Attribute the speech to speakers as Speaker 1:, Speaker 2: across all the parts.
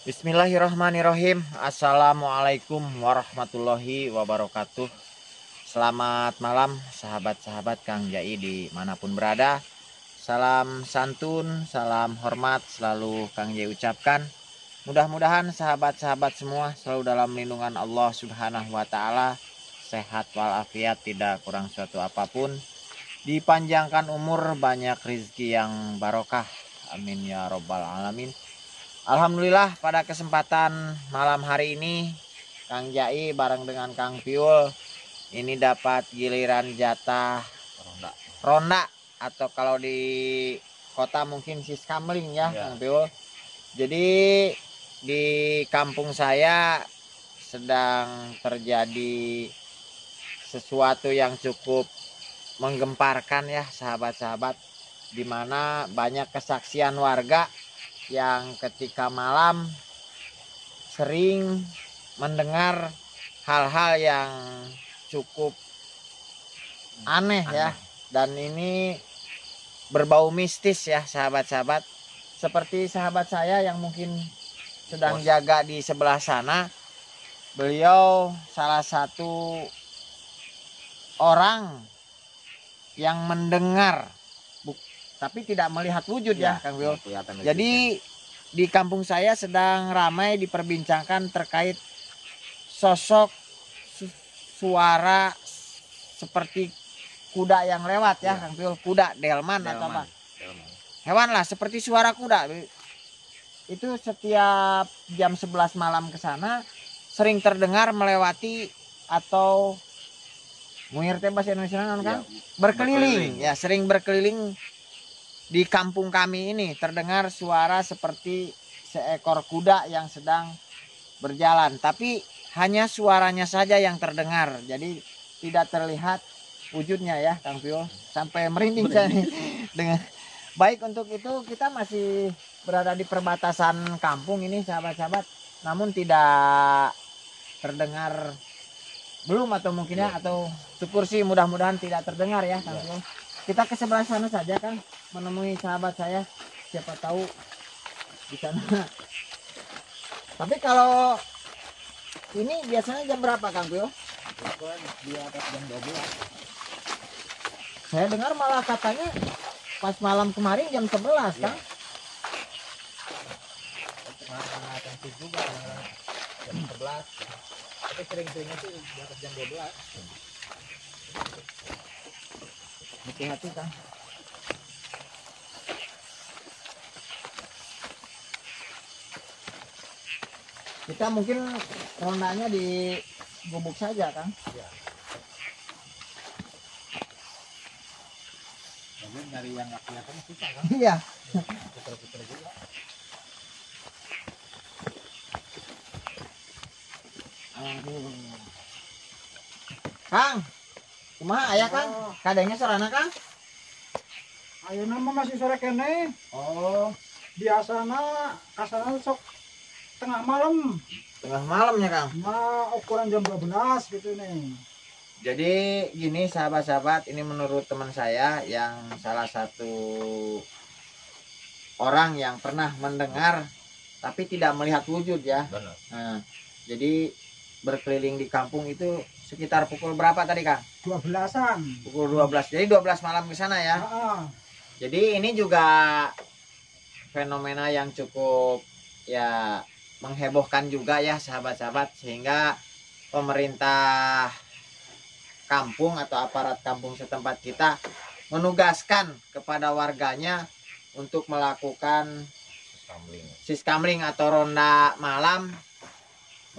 Speaker 1: Bismillahirrahmanirrahim. Assalamualaikum warahmatullahi wabarakatuh. Selamat malam sahabat-sahabat Kang Jai dimanapun berada. Salam santun, salam hormat selalu Kang Jai ucapkan. Mudah-mudahan sahabat-sahabat semua selalu dalam lindungan Allah Subhanahu wa Ta'ala, sehat walafiat, tidak kurang suatu apapun, dipanjangkan umur, banyak rizki yang barokah. Amin ya robbal alamin. Alhamdulillah pada kesempatan malam hari ini Kang Jai bareng dengan Kang Piul ini dapat giliran jatah ronda atau kalau di kota mungkin siskamling ya, Kang Piul. Jadi di kampung saya sedang terjadi sesuatu yang cukup menggemparkan ya sahabat-sahabat, di mana banyak kesaksian warga yang ketika malam sering mendengar hal-hal yang cukup aneh ya, dan ini berbau mistis ya sahabat-sahabat. Seperti sahabat saya yang mungkin sedang jaga di sebelah sana, beliau salah satu orang yang mendengar tapi tidak melihat wujud ya, Kang Wil. Jadi di kampung saya sedang ramai diperbincangkan terkait sosok suara seperti kuda yang lewat ya, Kang Wil. Kuda delman atau apa? Hewan lah seperti suara kuda. Itu setiap jam 11 malam ke sana sering terdengar melewati atau muir teh bahasa Indonesia kan? Berkeliling ya, sering berkeliling. Di kampung kami ini terdengar suara seperti seekor kuda yang sedang berjalan, tapi hanya suaranya saja yang terdengar, jadi tidak terlihat wujudnya ya, Kang Pio. Sampai merinding saya nih dengan. Baik, untuk itu kita masih berada di perbatasan kampung ini sahabat-sahabat, namun tidak terdengar belum atau mungkin ya, atau syukur sih mudah-mudahan tidak terdengar ya, Kang Pio. Kita ke sebelah sana saja kan, menemui sahabat saya, siapa tahu di sana. Tapi kalau ini biasanya jam berapa, Kang Pio? Di atas jam 12. Saya dengar malah katanya pas malam kemarin jam 11 kan? Kemarin juga jam 11. Tapi sering-seringnya sih di atas jam 12. Hati-hati kan. Kita mungkin rondanya di gubuk saja kan. Ya. Tapi dari yang nggak kelihatan susah kan. Iya. Putar-putar juga. Kang, kumaha aya Kang? Kadangnya sorana Kang?
Speaker 2: Ayeuna mah masih sore kene.
Speaker 1: Oh,
Speaker 2: Biasana kasana sok tengah malam.
Speaker 1: tengah malamnya Kang.
Speaker 2: Mah ukuran jam 12 gitu nih.
Speaker 1: Jadi gini sahabat-sahabat, ini menurut teman saya yang salah satu orang yang pernah mendengar tapi tidak melihat wujud ya. Nah, jadi berkeliling di kampung itu sekitar pukul berapa tadi Kang?
Speaker 2: 12-an.
Speaker 1: Pukul 12. Jadi 12 malam ke sana ya. Jadi ini juga fenomena yang cukup ya menghebohkan juga ya sahabat-sahabat, sehingga pemerintah kampung atau aparat kampung setempat kita menugaskan kepada warganya untuk melakukan siskamling atau ronda malam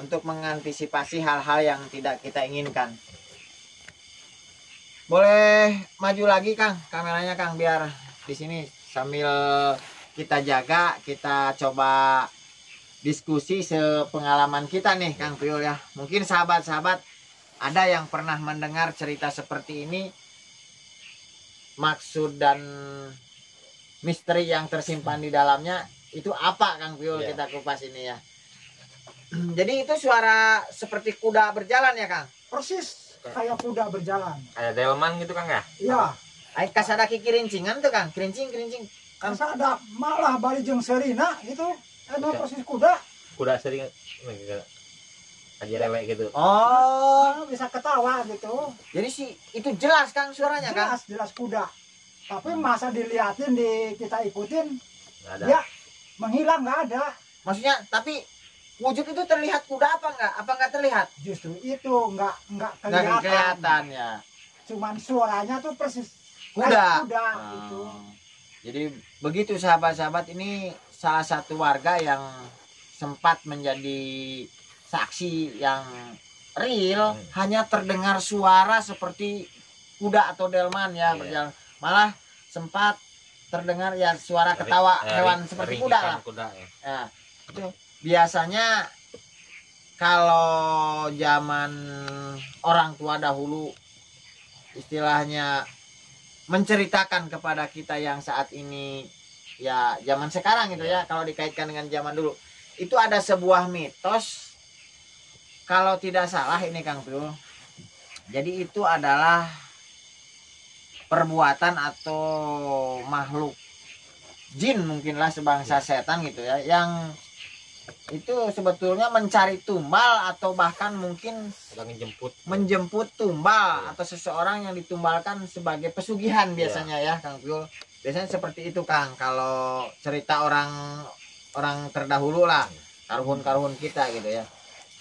Speaker 1: untuk mengantisipasi hal-hal yang tidak kita inginkan. Boleh maju lagi Kang, kameranya Kang, biar di sini sambil kita jaga, kita coba diskusi sepengalaman kita nih Kang Piul ya. Mungkin sahabat-sahabat ada yang pernah mendengar cerita seperti ini, maksud dan misteri yang tersimpan di dalamnya itu apa Kang Piul, ya. Kita kupas ini ya. Jadi itu suara seperti kuda berjalan ya Kang?
Speaker 2: Persis kayak kuda berjalan.
Speaker 3: Kayak delman gitu Kang ya?
Speaker 2: Iya.
Speaker 1: Ai kasada kirincingan tuh Kang, kerincing.
Speaker 2: Kasada malah bari jeung serina gitu. Emang persis kuda.
Speaker 3: kuda sering aja rewek gitu.
Speaker 1: Oh,
Speaker 2: bisa ketawa gitu.
Speaker 1: jadi sih itu jelas Kang suaranya Kang.
Speaker 2: Jelas kuda. Tapi masa diliatin kita ikutin,
Speaker 3: Nggak ada.
Speaker 2: dia menghilang, nggak ada.
Speaker 1: Maksudnya tapi wujud itu terlihat kuda apa enggak? Apa enggak terlihat?
Speaker 2: Justru itu nggak
Speaker 1: Enggak
Speaker 2: kelihatan.
Speaker 1: kelihatan ya.
Speaker 2: Cuman suaranya tuh persis
Speaker 1: Kuda.
Speaker 2: kayak kuda
Speaker 1: Oh.
Speaker 2: gitu.
Speaker 1: Jadi begitu sahabat-sahabat, ini salah satu warga yang sempat menjadi saksi yang real, hanya terdengar suara seperti kuda atau delman ya berjalan. Malah sempat terdengar ya suara ketawa hewan seperti kuda lah.
Speaker 3: Kuda, ya.
Speaker 1: Ya, itu biasanya kalau zaman orang tua dahulu istilahnya menceritakan kepada kita yang saat ini ya zaman sekarang gitu ya, kalau dikaitkan dengan zaman dulu itu ada sebuah mitos kalau tidak salah ini Kang Piul. Jadi itu adalah perbuatan atau makhluk jin mungkinlah sebangsa setan gitu ya, yang itu sebetulnya mencari tumbal atau bahkan mungkin menjemput tumbal atau seseorang yang ditumbalkan sebagai pesugihan biasanya ya Kang Piul. Biasanya seperti itu Kang kalau cerita orang terdahulu lah, karuhun kita gitu ya.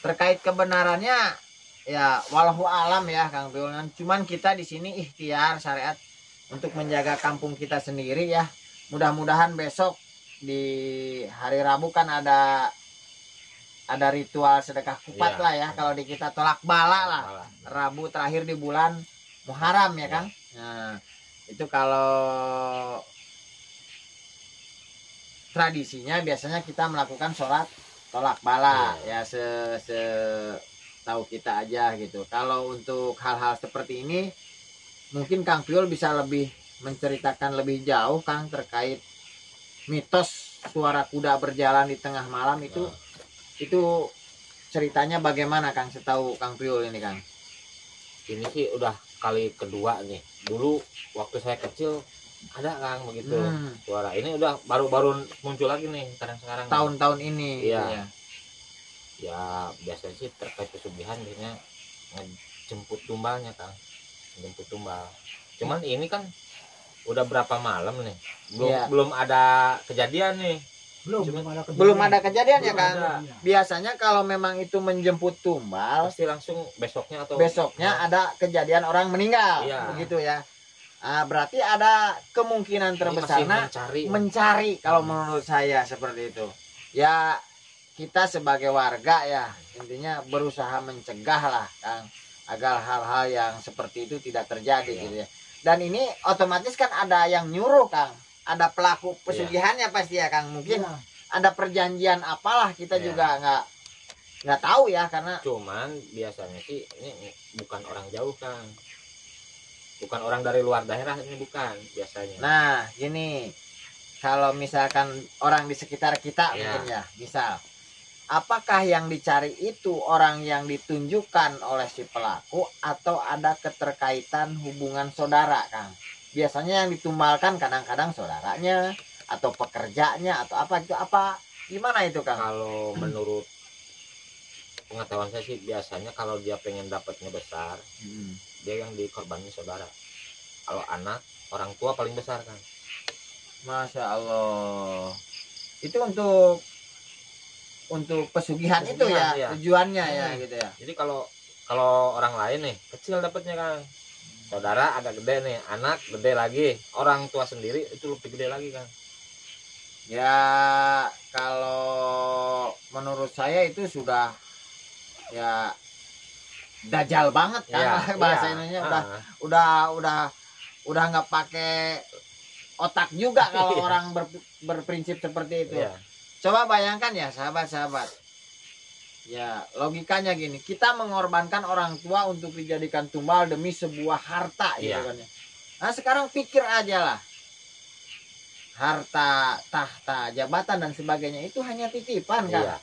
Speaker 1: Terkait kebenarannya ya walau alam ya Kang Piul. Cuman kita di sini ikhtiar syariat untuk menjaga kampung kita sendiri ya. Mudah-mudahan besok di hari Rabu kan ada ritual sedekah kupat lah ya. Kalau di kita tolak bala lah. Rabu terakhir di bulan Muharram ya Kang. Nah, itu kalau tradisinya biasanya kita melakukan sholat tolak bala ya tahu kita aja gitu. Kalau untuk hal-hal seperti ini mungkin Kang Piul bisa lebih menceritakan lebih jauh Kang terkait mitos suara kuda berjalan di tengah malam itu ceritanya bagaimana Kang setahu Kang Piul ini Kang?
Speaker 3: Ini sih udah kali kedua nih. Dulu waktu saya kecil ada Kang begitu suara. Ini udah baru muncul lagi nih sekarang.
Speaker 1: Tahun-tahun ini.
Speaker 3: Iya. Ya biasanya sih terkait pesugihan biasanya ngejemput tumbalnya Kang. Jemput tumbal. Cuman ini kan udah berapa malam nih. Belum ada kejadian nih.
Speaker 1: Belum ada kejadian ya Kang.
Speaker 3: Ada.
Speaker 1: Biasanya kalau memang itu menjemput tumbal
Speaker 3: pasti langsung besoknya
Speaker 1: ada kejadian orang meninggal begitu ya. Berarti ada kemungkinan terbesar mencari kalau menurut saya seperti itu. Ya kita sebagai warga ya intinya berusaha mencegah lah Kang agar hal-hal yang seperti itu tidak terjadi gitu ya. Dan ini otomatis kan ada yang nyuruh Kang. Ada pelaku pesugihannya pasti ya Kang. Mungkin ada perjanjian apalah kita juga nggak tahu ya karena
Speaker 3: cuman biasanya sih ini bukan orang jauh Kang. Bukan orang dari luar daerah ini bukan biasanya.
Speaker 1: Nah, gini. Kalau misalkan orang di sekitar kita mungkin ya, misal apakah yang dicari itu orang yang ditunjukkan oleh si pelaku atau ada keterkaitan hubungan saudara Kang? Biasanya yang ditumbalkan kadang-kadang saudaranya atau pekerjanya atau apa itu gimana itu Kang?
Speaker 3: Kalau menurut pengetahuan saya sih biasanya kalau dia pengen dapatnya besar dia yang dikorbanin saudara. Kalau anak orang tua paling besar Kang.
Speaker 1: Masya Allah. Itu untuk pesugihan itu ya tujuannya ya gitu ya.
Speaker 3: Jadi kalau orang lain nih kecil dapatnya Kang. Saudara agak gede nih, anak gede lagi, orang tua sendiri itu lebih gede lagi Kang.
Speaker 1: Ya kalau menurut saya itu sudah ya dajal banget kan bahasa Indonesia udah nggak pakai otak juga kalau orang berprinsip seperti itu. Coba bayangkan ya sahabat-sahabat. Ya logikanya gini, kita mengorbankan orang tua untuk dijadikan tumbal demi sebuah harta gitu kan ya. Nah sekarang pikir aja lah, harta, tahta, jabatan dan sebagainya itu hanya titipan kan.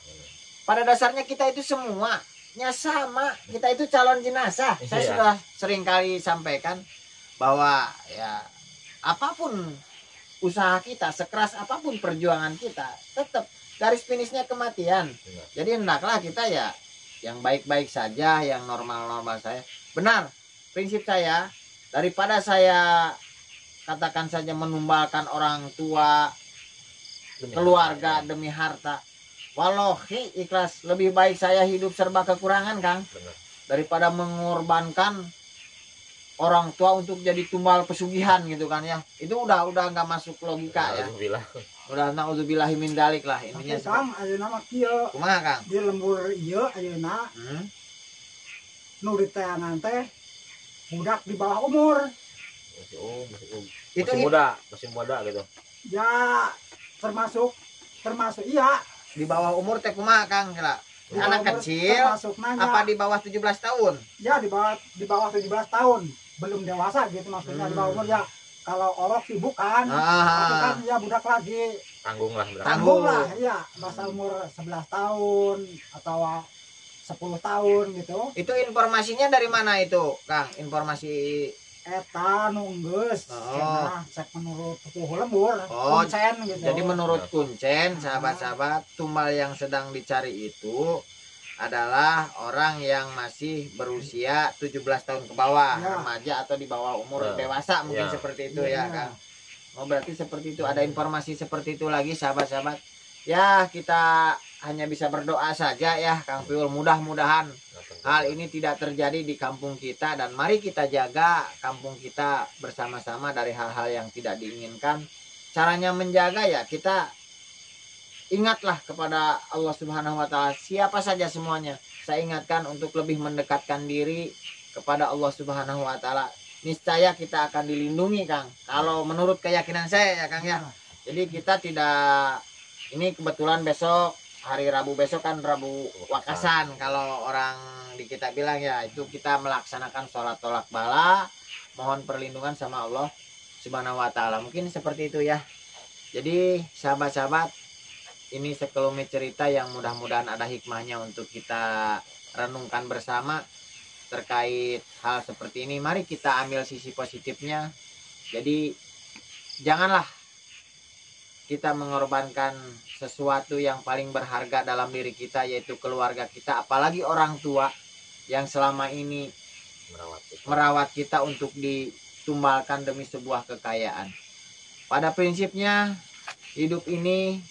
Speaker 1: Pada dasarnya kita itu semuanya sama, kita itu calon jenazah. Saya sudah sering kali sampaikan bahwa ya apapun usaha kita, sekeras apapun perjuangan kita, tetap garis finishnya kematian.
Speaker 3: Benar.
Speaker 1: Jadi hendaklah kita ya yang baik-baik saja, yang normal-normal saya. Benar, prinsip saya, daripada saya katakan saja menumbalkan orang tua, keluarga demi harta, wallahi ikhlas, lebih baik saya hidup serba kekurangan, Kang,
Speaker 3: Benar.
Speaker 1: daripada mengorbankan orang tua untuk jadi tumbal pesugihan gitu kan ya. Itu udah nggak masuk logika ya.
Speaker 3: Alhamdulillah.
Speaker 1: Udah naudzubillahi min dalik lah intinya.
Speaker 2: Tapi Kang, ayeuna mah kieu.
Speaker 1: Kumaha, Kang?
Speaker 2: Di lembur ieu ayeuna nu diteangan teh budak di bawah umur.
Speaker 3: Masih muda gitu.
Speaker 2: Ya termasuk iya
Speaker 1: Di bawah umur teh kumaha, Kang? Kira?
Speaker 2: di
Speaker 1: Anak
Speaker 2: bawah umur
Speaker 1: kecil
Speaker 2: termasuk nanya.
Speaker 1: apa di bawah 17 tahun?
Speaker 2: Ya di bawah 17 tahun, belum dewasa gitu maksudnya. Di bawah umur ya. Kalau orok sih bukan, tapi kan ya budak lagi.
Speaker 3: Tanggung lah berarti.
Speaker 2: Tanggung lah, iya. Masa umur 11 tahun atau 10 tahun gitu.
Speaker 1: Itu informasinya dari mana itu, Kang? Informasi
Speaker 2: Eta nunggus, cek menurut tuh lembur,
Speaker 1: Oh,
Speaker 2: kuncen gitu.
Speaker 1: jadi menurut Kuncen, sahabat-sahabat, tumbal yang sedang dicari itu adalah orang yang masih berusia 17 tahun ke bawah,
Speaker 2: Ya.
Speaker 1: remaja atau di bawah umur
Speaker 3: Ya.
Speaker 1: dewasa mungkin
Speaker 3: Ya.
Speaker 1: seperti itu
Speaker 2: Ya.
Speaker 1: ya, Kang. Oh, berarti seperti itu. Ada informasi seperti itu lagi, sahabat-sahabat. Ya, kita hanya bisa berdoa saja ya, Kang Piul. Mudah-mudahan hal ini tidak terjadi di kampung kita, dan mari kita jaga kampung kita bersama-sama dari hal-hal yang tidak diinginkan. Caranya menjaga ya kita ingatlah kepada Allah Subhanahu wa taala, siapa saja semuanya. Saya ingatkan untuk lebih mendekatkan diri kepada Allah Subhanahu wa taala. Niscaya kita akan dilindungi, Kang. Kalau menurut keyakinan saya ya, Kang ya. Jadi kita tidak, ini kebetulan besok hari Rabu besok kan Rabu Wakasan kalau orang di kita bilang ya, itu kita melaksanakan sholat tolak bala, mohon perlindungan sama Allah Subhanahu wa taala. Mungkin seperti itu ya. Jadi sahabat-sahabat, ini sekelumit cerita yang mudah-mudahan ada hikmahnya untuk kita renungkan bersama terkait hal seperti ini. Mari kita ambil sisi positifnya. Jadi janganlah kita mengorbankan sesuatu yang paling berharga dalam diri kita, yaitu keluarga kita, apalagi orang tua yang selama ini merawat kita untuk ditumbalkan demi sebuah kekayaan. Pada prinsipnya hidup ini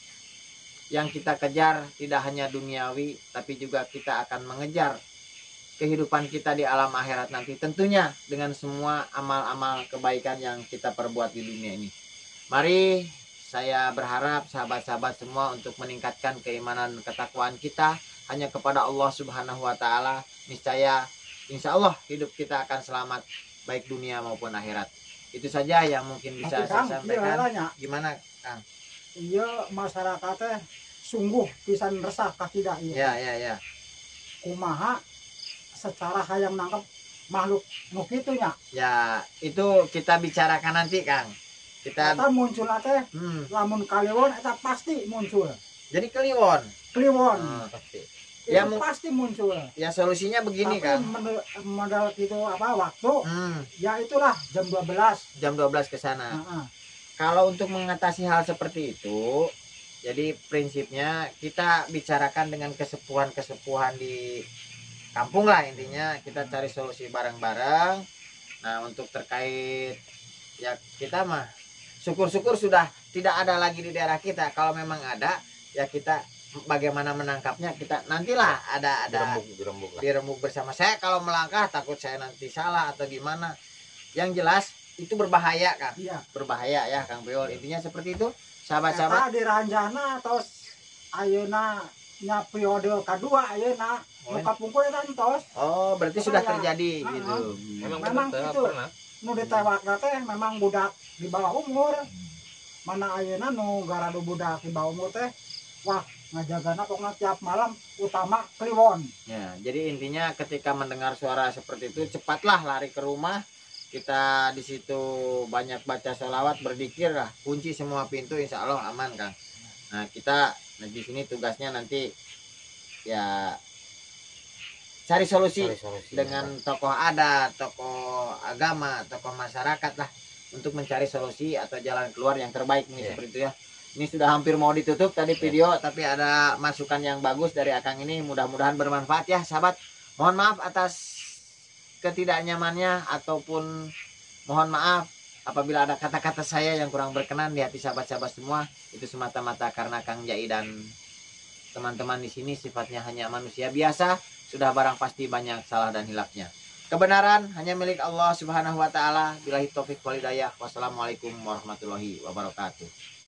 Speaker 1: yang kita kejar tidak hanya duniawi, tapi juga kita akan mengejar kehidupan kita di alam akhirat nanti, tentunya dengan semua amal-amal kebaikan yang kita perbuat di dunia ini. Mari saya berharap sahabat-sahabat semua untuk meningkatkan keimanan dan ketakwaan kita hanya kepada Allah Subhanahu wa taala. Niscaya insya Allah hidup kita akan selamat baik dunia maupun akhirat. Itu saja yang mungkin bisa saya sampaikan. Gimana, Kang?
Speaker 2: Iya, masyarakatnya sungguh pisan resah kakidah iya.
Speaker 1: Ya.
Speaker 2: Kumaha secara hayang nangkep makhluk nu kitu nya.
Speaker 1: Ya, itu kita bicarakan nanti, Kang. Kita
Speaker 2: muncul teh lamun kaliwon eta pasti muncul.
Speaker 1: Jadi kliwon.
Speaker 2: Pasti.
Speaker 1: Ya,
Speaker 2: pasti muncul.
Speaker 1: Ya solusinya begini,
Speaker 2: Tapi
Speaker 1: Kang.
Speaker 2: modal itu apa waktu? Ya itulah jam 12.
Speaker 1: Jam 12 ke sana. Kalau untuk mengatasi hal seperti itu, jadi prinsipnya kita bicarakan dengan kesepuhan-kesepuhan di kampung lah, intinya kita cari solusi bareng-bareng. Nah, untuk terkait ya kita mah syukur-syukur sudah tidak ada lagi di daerah kita. Kalau memang ada ya kita bagaimana menangkapnya, kita nantilah ada dirembuk bersama. Saya kalau melangkah takut saya nanti salah atau gimana. Yang jelas itu berbahaya, Kang.
Speaker 2: Iya.
Speaker 1: Berbahaya ya, Kang Beol. Intinya seperti itu, sahabat-sahabat.
Speaker 2: Eta diranjana atau ayeuna nya periode kedua ayeuna muka pungkur eta entos.
Speaker 1: Oh, berarti sudah terjadi gitu.
Speaker 2: Memang itu. Nu ditewak teh memang budak di bawah umur. Mana ayeuna nu garadu budak di bawah umur teh wah ngajagana pokoknya tiap malam utama kliwon.
Speaker 1: Ya, jadi intinya ketika mendengar suara seperti itu cepatlah lari ke rumah. Kita di situ banyak baca sholawat, berzikir lah, kunci semua pintu, insya Allah aman, Kang. Nah, kita di sini tugasnya nanti ya cari solusi dengan tokoh adat, tokoh agama, tokoh masyarakat lah, untuk mencari solusi atau jalan keluar yang terbaik nih seperti itu ya. Ini sudah hampir mau ditutup tadi video, tapi ada masukan yang bagus dari Akang ini. Mudah-mudahan bermanfaat ya sahabat. Mohon maaf atas ketidaknyamannya, ataupun mohon maaf apabila ada kata-kata saya yang kurang berkenan di hati sahabat-sahabat semua. Itu semata-mata karena Kang Jai dan teman-teman di sini sifatnya hanya manusia biasa, sudah barang pasti banyak salah dan hilafnya. Kebenaran hanya milik Allah Subhanahu wa taala. Billahi taufik wal hidayah. Wassalamualaikum warahmatullahi wabarakatuh.